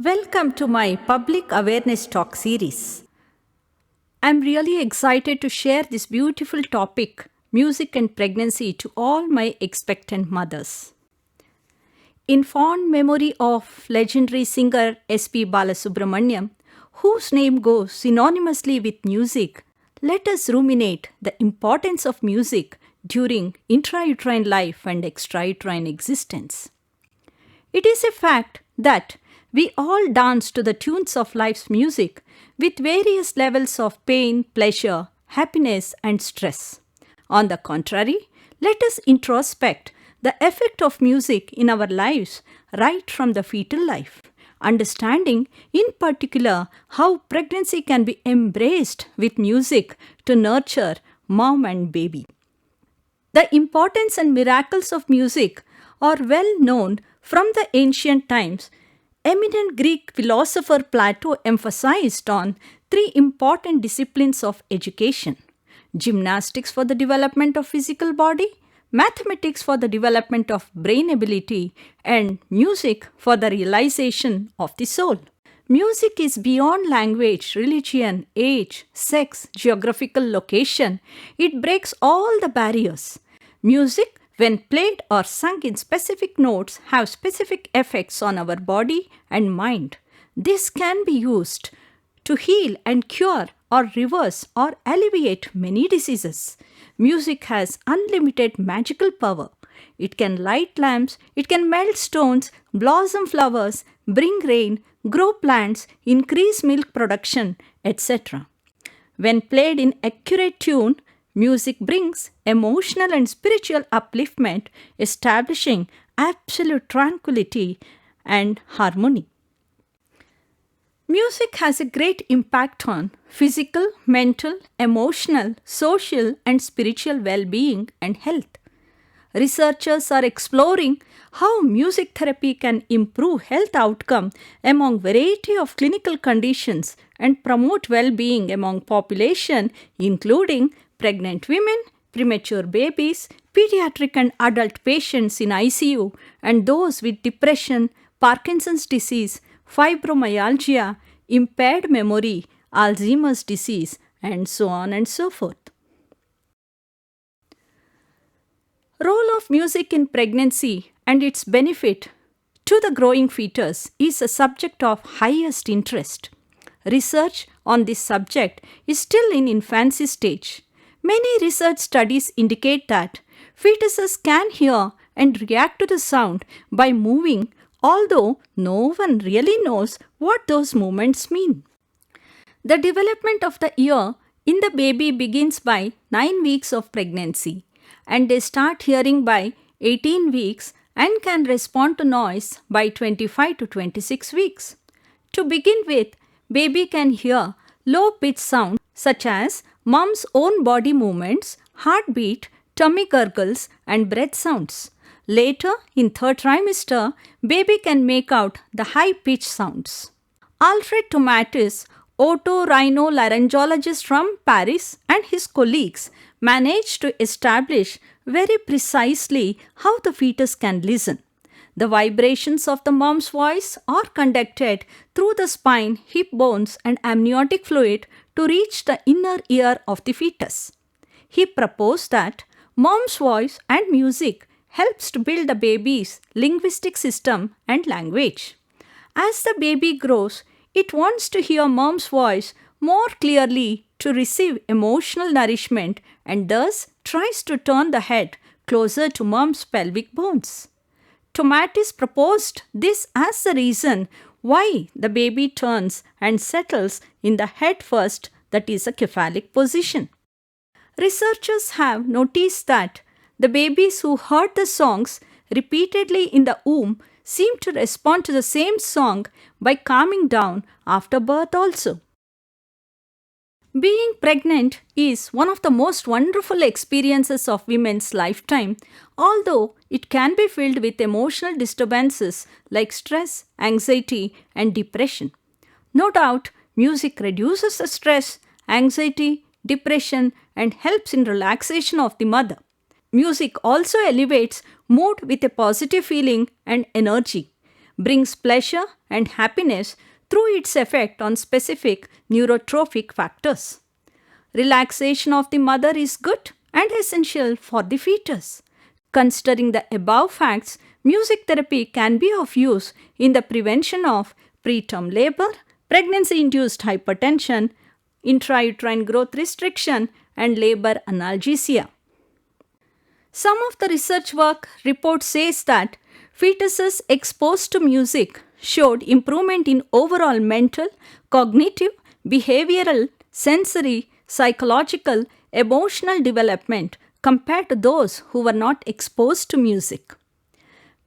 Welcome to my public awareness talk series. I'm really excited to share this beautiful topic, music and pregnancy, to all my expectant mothers. In fond memory of legendary singer S.P. Balasubramaniam, whose name goes synonymously with music, let us ruminate the importance of music during intrauterine life and extrauterine existence. It is a fact that we all dance to the tunes of life's music with various levels of pain, pleasure, happiness, and stress. On the contrary, let us introspect the effect of music in our lives right from the fetal life, understanding in particular how pregnancy can be embraced with music to nurture mom and baby. The importance and miracles of music are well known from the ancient times. Eminent Greek philosopher Plato emphasized on three important disciplines of education: gymnastics for the development of physical body, mathematics for the development of brain ability, and music for the realization of the soul. Music is beyond language, religion, age, sex, geographical location. It breaks all the barriers. Music, when played or sung in specific notes, have specific effects on our body and mind. This can be used to heal and cure or reverse or alleviate many diseases. Music has unlimited magical power. It can light lamps, it can melt stones, blossom flowers, bring rain, grow plants, increase milk production, etc. When played in accurate tune, music brings emotional and spiritual upliftment, establishing absolute tranquility and harmony. Music has a great impact on physical, mental, emotional, social, and spiritual well being and health. Researchers are exploring how music therapy can improve health outcome among variety of clinical conditions and promote well-being among population including pregnant women, premature babies, pediatric and adult patients in ICU, and those with depression, Parkinson's disease, fibromyalgia, impaired memory, Alzheimer's disease, and so on and so forth. Role of music in pregnancy and its benefit to the growing fetus is a subject of highest interest. Research on this subject is still in infancy stage. Many research studies indicate that fetuses can hear and react to the sound by moving, although no one really knows what those movements mean. The development of the ear in the baby begins by 9 weeks of pregnancy, and they start hearing by 18 weeks and can respond to noise by 25 to 26 weeks. To begin with, baby can hear low-pitched sounds such as mom's own body movements, heartbeat, tummy gurgles, and breath sounds. Later, in third trimester, baby can make out the high-pitched sounds. Alfred Tomatis, otorhinolaryngologist from Paris, and his colleagues managed to establish very precisely how the fetus can listen. The vibrations of the mom's voice are conducted through the spine, hip bones, and amniotic fluid to reach the inner ear of the fetus. He proposed that mom's voice and music helps to build the baby's linguistic system and language. As the baby grows, it wants to hear mom's voice more clearly to receive emotional nourishment and thus tries to turn the head closer to mom's pelvic bones. Tomatis proposed this as the reason why the baby turns and settles in the head first, that is a cephalic position. Researchers have noticed that the babies who heard the songs repeatedly in the womb seem to respond to the same song by calming down after birth also. Being pregnant is one of the most wonderful experiences of women's lifetime, although it can be filled with emotional disturbances like stress, anxiety, and depression. No doubt, music reduces the stress, anxiety, depression, and helps in relaxation of the mother. Music also elevates mood with a positive feeling and energy. brings pleasure and happiness through its effect on specific neurotrophic factors. Relaxation of the mother is good and essential for the fetus. Considering the above facts, music therapy can be of use in the prevention of preterm labor, pregnancy-induced hypertension, intrauterine growth restriction, and labor analgesia. Some of the research work report says that fetuses exposed to music showed improvement in overall mental, cognitive, behavioral, sensory, psychological, emotional development compared to those who were not exposed to music.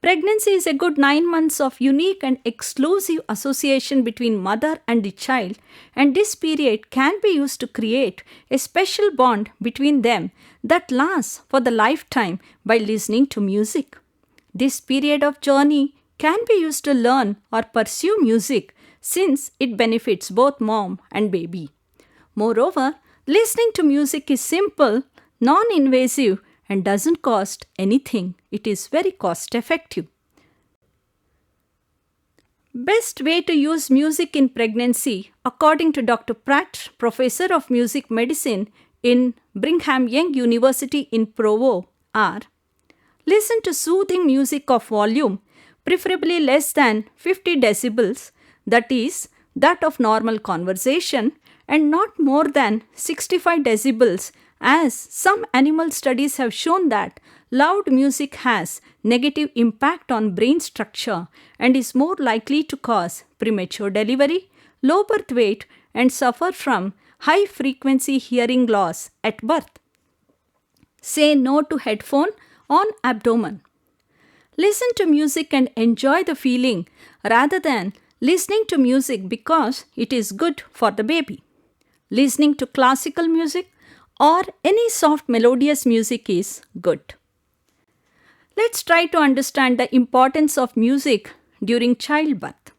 Pregnancy is a good 9 months of unique and exclusive association between mother and the child, and this period can be used to create a special bond between them that lasts for the lifetime by listening to music. This period of journey can be used to learn or pursue music since it benefits both mom and baby. Moreover, listening to music is simple, non-invasive, and doesn't cost anything. It is very cost effective. Best way to use music in pregnancy, according to Dr. Pratt, Professor of Music Medicine in Brigham Young University in Provo, are: listen to soothing music of volume, preferably less than 50 decibels, that is, that of normal conversation, and not more than 65 decibels, as some animal studies have shown that loud music has negative impact on brain structure and is more likely to cause premature delivery, low birth weight, and suffer from high-frequency hearing loss at birth. Say no to headphone on abdomen. Listen to music and enjoy the feeling rather than listening to music because it is good for the baby. Listening to classical music or any soft melodious music is good. Let's try to understand the importance of music during childbirth.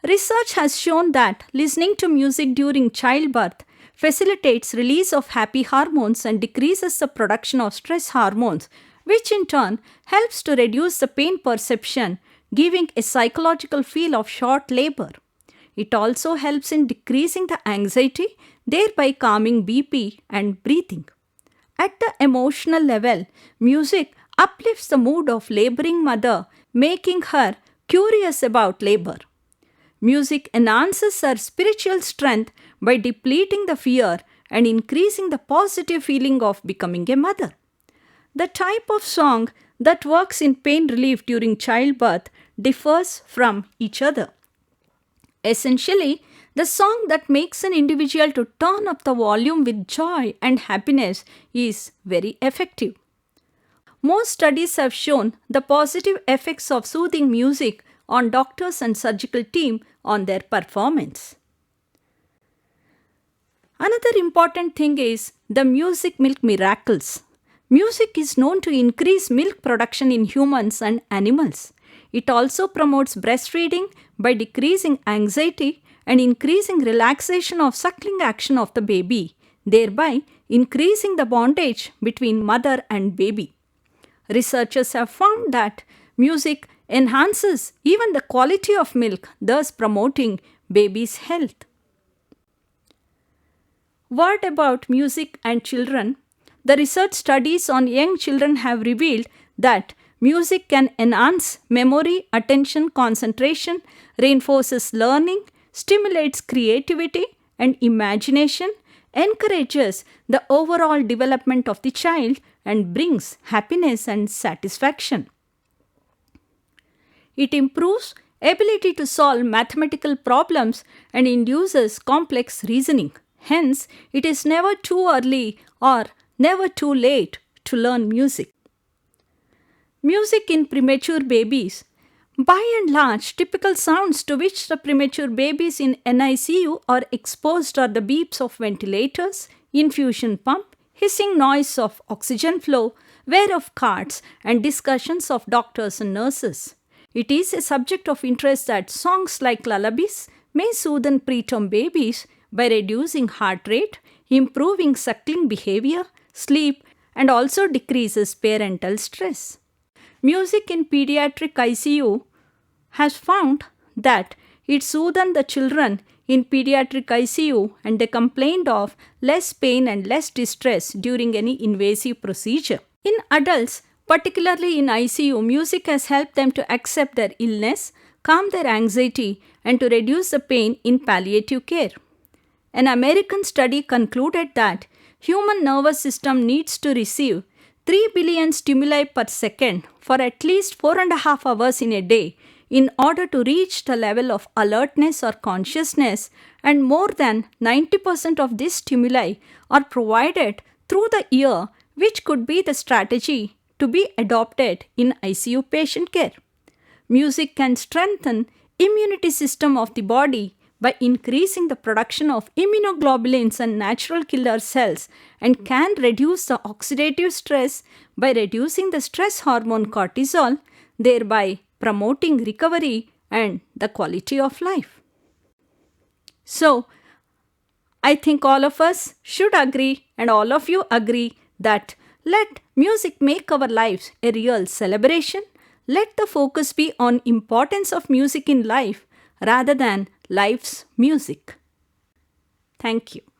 Research has shown that listening to music during childbirth facilitates release of happy hormones and decreases the production of stress hormones, which in turn helps to reduce the pain perception, giving a psychological feel of short labor. It also helps in decreasing the anxiety, thereby calming BP and breathing. At the emotional level, music uplifts the mood of laboring mother, making her curious about labor. Music enhances her spiritual strength by depleting the fear and increasing the positive feeling of becoming a mother. The type of song that works in pain relief during childbirth differs from each other. Essentially, the song that makes an individual to turn up the volume with joy and happiness is very effective. Most studies have shown the positive effects of soothing music on doctors and surgical team on their performance. Another important thing is the music milk miracles. Music is known to increase milk production in humans and animals. It also promotes breastfeeding by decreasing anxiety and increasing relaxation of suckling action of the baby, thereby increasing the bondage between mother and baby. Researchers have found that music enhances even the quality of milk, thus promoting baby's health. Word about music and children. The research studies on young children have revealed that music can enhance memory, attention, concentration, reinforces learning, stimulates creativity and imagination, encourages the overall development of the child, and brings happiness and satisfaction. It improves ability to solve mathematical problems and induces complex reasoning. Hence, it is never too early or never too late to learn music. Music in premature babies. By and large, typical sounds to which the premature babies in NICU are exposed are the beeps of ventilators, infusion pump, hissing noise of oxygen flow, wear of carts, and discussions of doctors and nurses. It is a subject of interest that songs like lullabies may soothe preterm babies by reducing heart rate, improving suckling behavior, sleep, and also decreases parental stress. Music in pediatric ICU has found that it soothed the children in pediatric ICU and they complained of less pain and less distress during any invasive procedure. In adults, particularly in ICU, music has helped them to accept their illness, calm their anxiety, and to reduce the pain in palliative care. An American study concluded that human nervous system needs to receive 3 billion stimuli per second for at least 4.5 hours in a day in order to reach the level of alertness or consciousness, and more than 90% of these stimuli are provided through the ear, which could be the strategy to be adopted in ICU patient care. Music can strengthen immunity system of the body by increasing the production of immunoglobulins and natural killer cells, and can reduce the oxidative stress by reducing the stress hormone cortisol, thereby promoting recovery and the quality of life. So, I think all of us should agree, and all of you agree, that let music make our lives a real celebration. Let the focus be on importance of music in life rather than life's music. Thank you.